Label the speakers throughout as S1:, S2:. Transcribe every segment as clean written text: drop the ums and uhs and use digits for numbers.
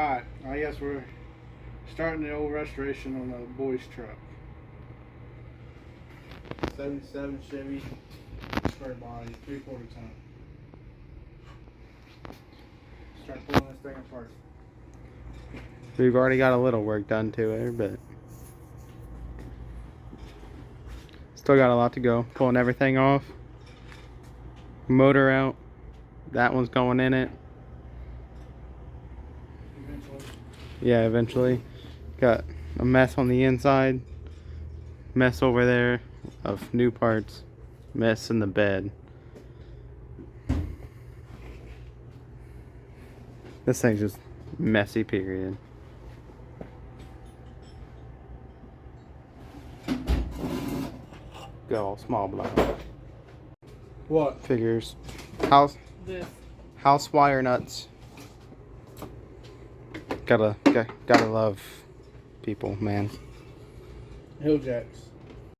S1: Alright, I guess we're starting the old restoration on the boys' truck. 77 Chevy square body, 3/4 ton. Start pulling this thing apart.
S2: We've already got a little work done to it, but still got a lot to go. Pulling everything off. Motor out. That one's going in it.
S1: Eventually.
S2: Yeah, eventually. Got a mess on the inside. Mess over there of new parts. Mess in the bed. This thing's just messy, period. Got all small block.
S1: What?
S2: Figures.
S1: This.
S2: House wire nuts. Gotta love people, man.
S1: Hill jacks.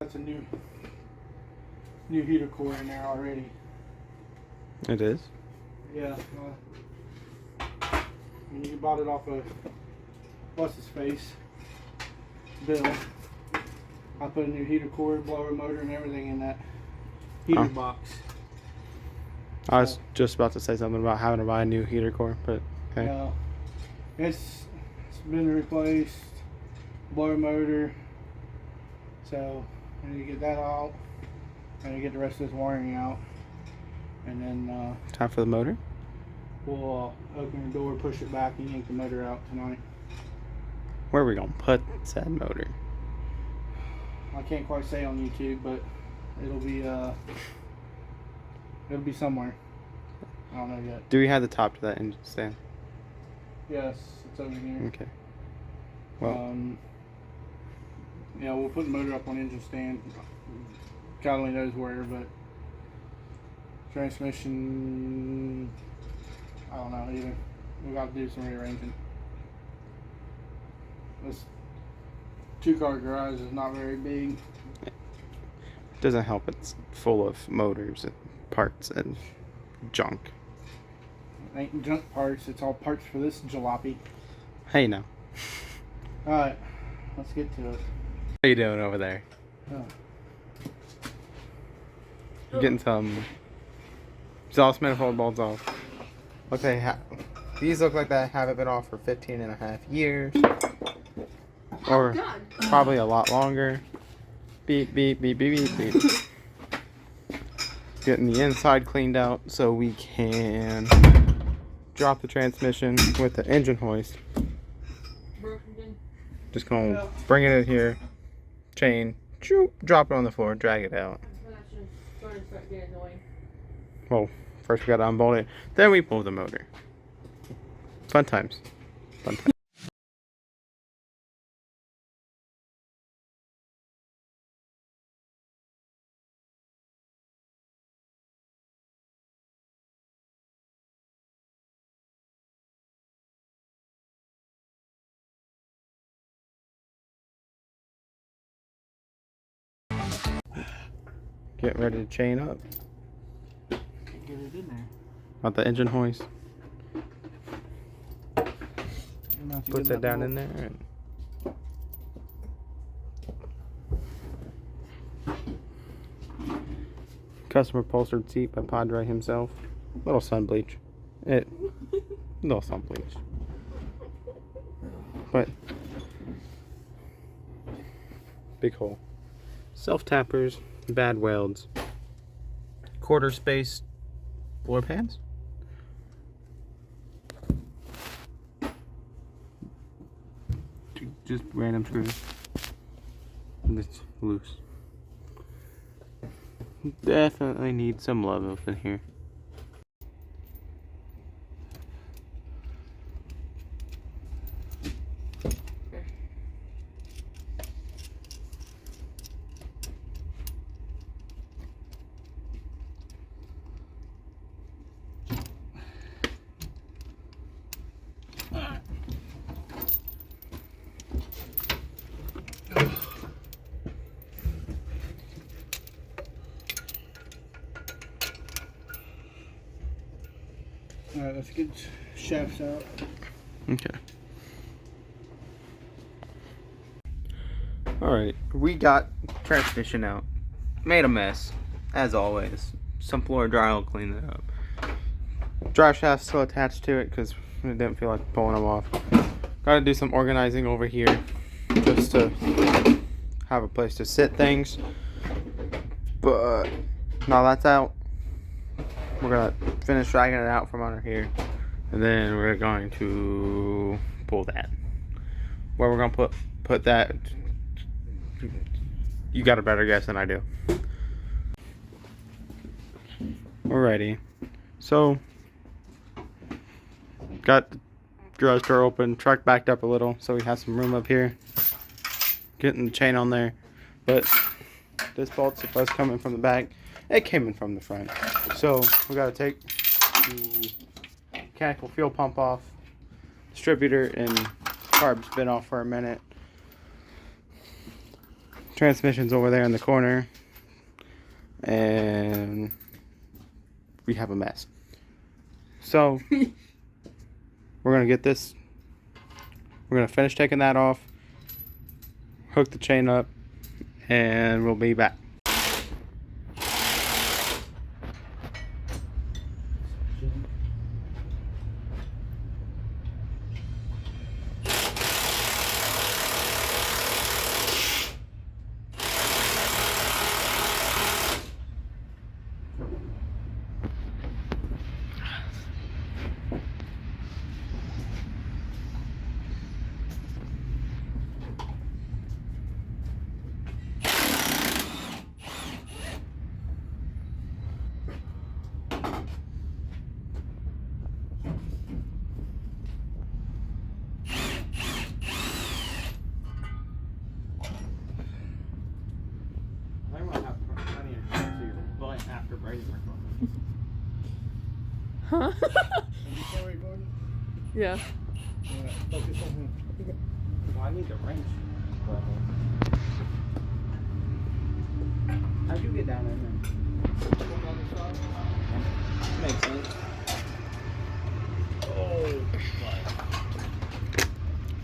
S1: That's a new heater core in there already.
S2: It is.
S1: Yeah. And you bought it off of what's his face, Bill. I put a new heater core, blower motor, and everything in that heater box.
S2: I was just about to say something about having to buy a new heater core, but okay.
S1: It's been replaced, blower motor. So I need to get that out. I need to get the rest of this wiring out, and then
S2: Time for the motor.
S1: we'll open the door, push it back, and yank the motor out tonight.
S2: Where are we gonna put said motor?
S1: I can't quite say on YouTube, but it'll be somewhere. I don't know yet.
S2: Do we have the top to that engine stand?
S1: Yes, it's over here.
S2: Okay. Well,
S1: yeah, we'll put the motor up on engine stand. God only knows where, but transmission, I don't know either. We got to do some rearranging. This 2-car garage is not very big.
S2: doesn't help. It's full of motors and parts and junk.
S1: Ain't junk parts. It's all parts for this jalopy.
S2: Hey, now.
S1: All right, let's get to it.
S2: What are you doing over there?
S1: Oh.
S2: You're getting some exhaust manifold bolts off. Okay, these look like they haven't been off for 15.5 years. Or probably a lot longer. Beep, beep, beep, beep, beep, beep. Getting the inside cleaned out so we can drop the transmission with the engine hoist. Just gonna bring it in here, chain, drop it on the floor, drag it out. Well, first we gotta unbolt it, then we pull the motor. Fun times. Fun times. Get ready to chain up.
S1: Get it in there.
S2: Got the engine hoist. Put that down in there. Custom upholstered seat by Padre himself. Little sun bleach. Little sun bleach. But big hole. Self tappers, bad welds. Quarter space floor pads. Just random screws. It's loose. Definitely need some love up in here.
S1: Alright, let's get shafts out.
S2: Okay. Alright, we got transmission out. Made a mess, as always. Some floor dry will clean it up. Drive shaft still attached to it because it didn't feel like pulling them off. Gotta do some organizing over here just to have a place to sit things. But now that's out. We're gonna finish dragging it out from under here. And then we're going to pull that. Where we're gonna put that, you got a better guess than I do. Alrighty, so got the garage door open, truck backed up a little, so we have some room up here. Getting the chain on there, but this bolt's supposed to come in from the back. It came in from the front, so we gotta take the mechanical fuel pump off, distributor and carb's been off for a minute. Transmission's over there in the corner, and we have a mess. So we're gonna get this. We're gonna finish taking that off, hook the chain up, and we'll be back.
S3: Huh? Yeah.
S2: Well, I need the wrench. How'd you get down in there? Makes sense. Oh,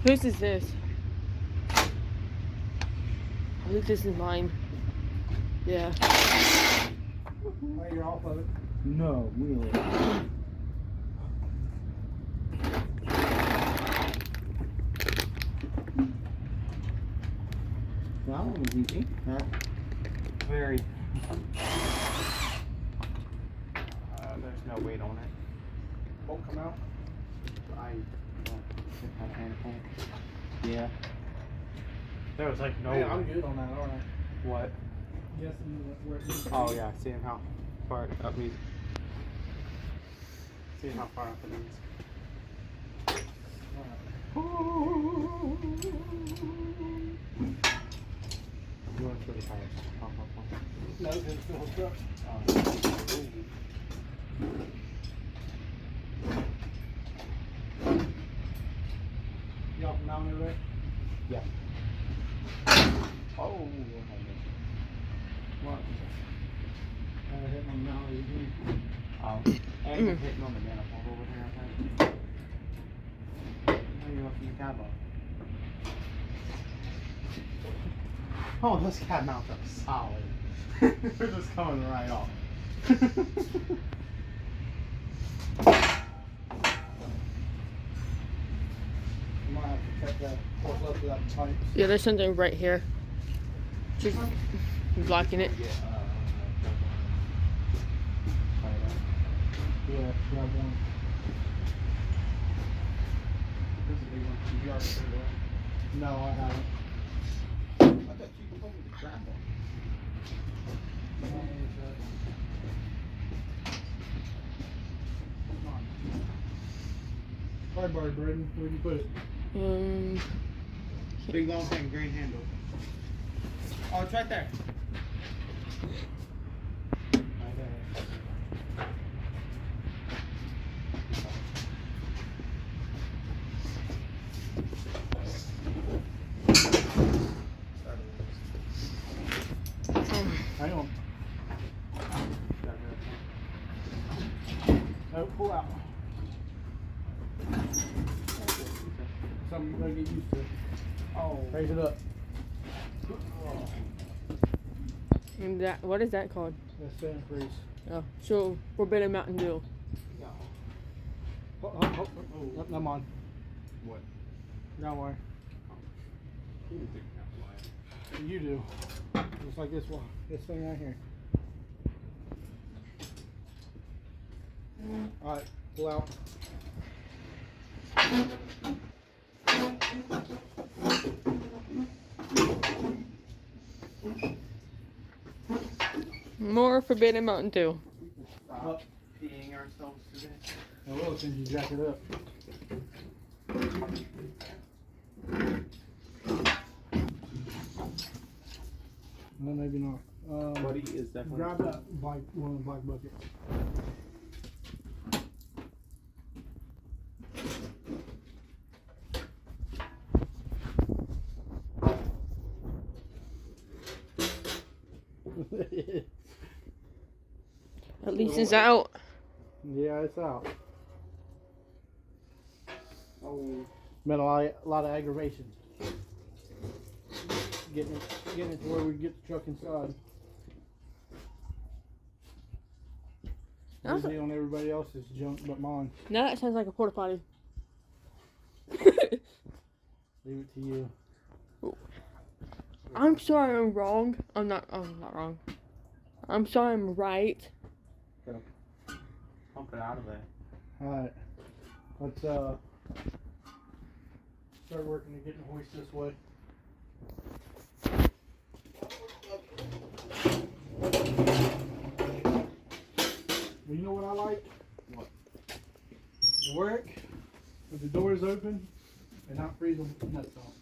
S3: Whose is this? I think this is mine. Yeah.
S1: Oh, you're off of it.
S2: no, really. That one was easy. Not very. There's no weight on it.
S1: Won't come out.
S2: I don't think I can. Yeah. There was like no.
S1: Yeah, I'm good on that, aren't I?
S2: What?
S1: Yes, where it needs to be.
S2: Oh yeah, seeing how far up needs. Seeing how far up it needs. You want to really high?
S1: No, it's still hooked up. You off the mountain over there?
S2: Yeah. Oh.
S1: What? Hitting on the mountain again.
S2: And you're hitting on the manifold over here, I think. How you lifting the cab off? Oh, those cab mounts are solid. They're just coming right off.
S1: You might have to check that fork up to that pipe.
S3: Yeah, there's something right here. Just blocking it.
S1: Yeah, grab one.
S2: This is a big one. Did you already put it away?
S1: No, I haven't.
S2: I thought you told me to grab one.
S1: Sorry, Barry Braden. Where'd you put it?
S2: Big long thing, green handle. Oh, it's right there.
S1: Hang on. No, pull out. Something you gotta get used to.
S2: Oh.
S1: Raise it up.
S3: And that, what is that called?
S1: That's fan freeze.
S3: Oh, so forbidden Mountain Dew.
S2: No.
S1: Oh, I'm on.
S2: What?
S1: Don't worry.
S2: You think that's why.
S1: You do. Just like this one. This thing right here. Alright, pull out.
S3: More forbidden Mountain Dew.
S2: Stop peeing ourselves today.
S1: I will since you jack it up. No, maybe not.
S2: Buddy is definitely.
S1: Grab that black, one of the black buckets.
S3: At least it's out.
S1: Yeah, it's out.
S2: Oh.
S1: Been a lot of aggravation. Getting it to where we get the truck inside.
S3: That's-
S1: Busy on everybody else's junk but mine.
S3: Now that sounds like a porta potty.
S1: Leave it to you.
S3: I'm sorry I'm wrong. I'm not wrong. I'm sorry I'm right.
S2: Pump it out of there.
S1: Alright. Let's start working to get the hoist this way. You know what I like?
S2: What?
S1: To work with the doors open and not freeze them nuts off.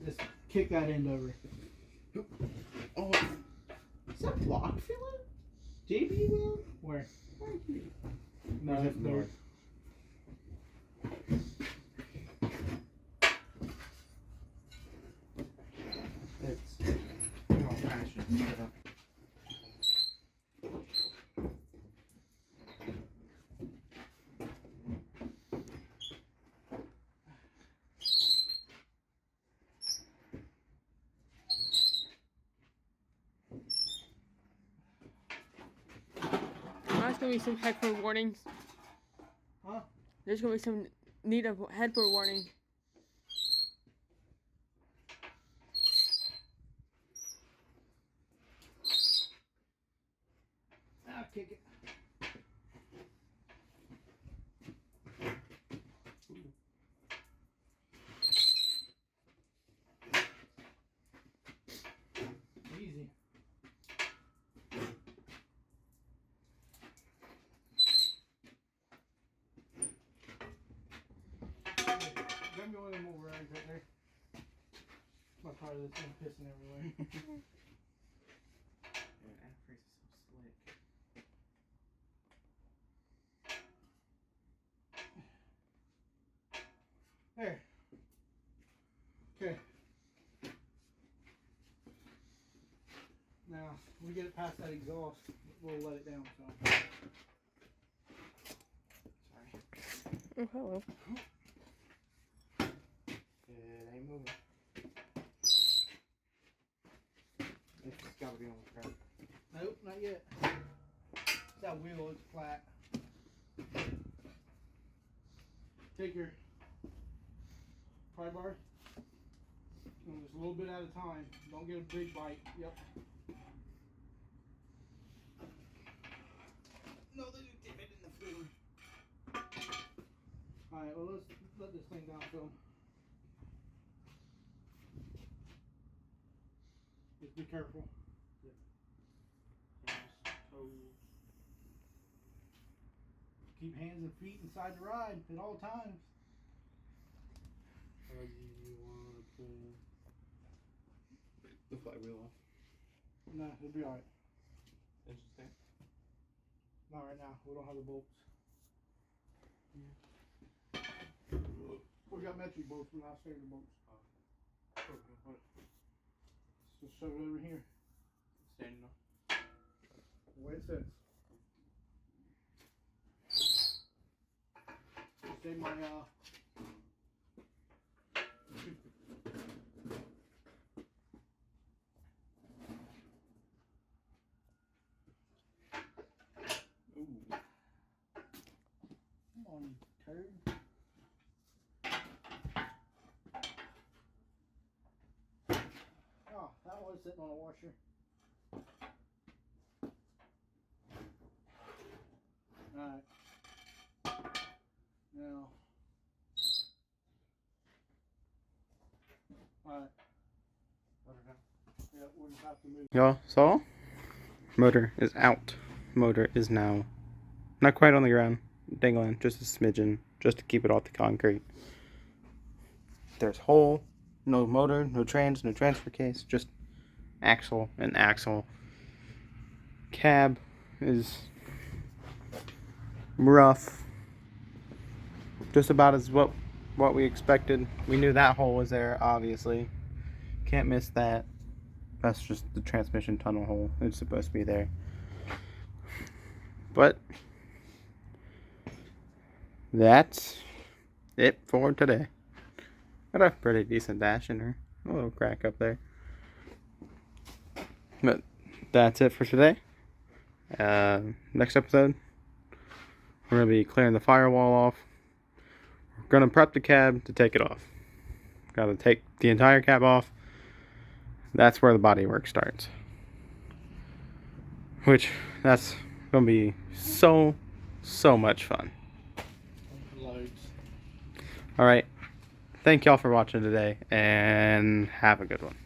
S1: Just kick that end over.
S2: Oh. Is that block filler? JB man?
S1: Where?
S2: Right here.
S1: No,
S2: Or is
S1: that's
S2: it
S1: dirt.
S2: north? It's. Oh, I should set it up.
S3: There's gonna be some headphone warnings.
S1: Huh?
S3: There's gonna be some need of headphone warning.
S1: Ah, kick it. Easy. Grab me one of them old rags right there. I'm tired of this thing pissing everywhere.
S2: Dude, antifreeze is so slick.
S1: There. Okay. Now, when we get it past that exhaust, we'll let it down some.
S2: Sorry.
S3: Oh, hello.
S2: It ain't moving. It's gotta be on the track.
S1: Nope, not yet. That wheel is flat. Take your pry bar. And just a little bit at a time. Don't get a big bite. Yep. No, they do dip it in the floor. Alright, well let's let this thing down, Phil. Just be careful. Keep hands and feet inside the ride at all times. How do you want to pull?
S2: The flywheel off.
S1: No, it'll be alright.
S2: Interesting.
S1: Not right now. We don't have the bolts. Yeah. We got metric bolts, but not standard bolts. So shove it over here.
S2: Standing on.
S1: The way it sits. Just say my was sitting on a washer. Alright. Now. Alright. Yeah, we'll just have to move.
S2: Y'all saw? Motor is out. Motor is now not quite on the ground. Dangling just a smidgen. Just to keep it off the concrete. There's hole. No motor. No trans. No transfer case. Just axle and axle. Cab is rough. Just about as what we expected. We knew that hole was there, obviously. Can't miss that. That's just the transmission tunnel hole. It's supposed to be there. But that's it for today. Got a pretty decent dash in her. A little crack up there. But that's it for today. Next episode, we're going to be clearing the firewall off. We're going to prep the cab to take it off. Got to take the entire cab off. That's where the body work starts. Which, that's going to be so much fun.
S1: Loads.
S2: Alright. Thank y'all for watching today, and have a good one.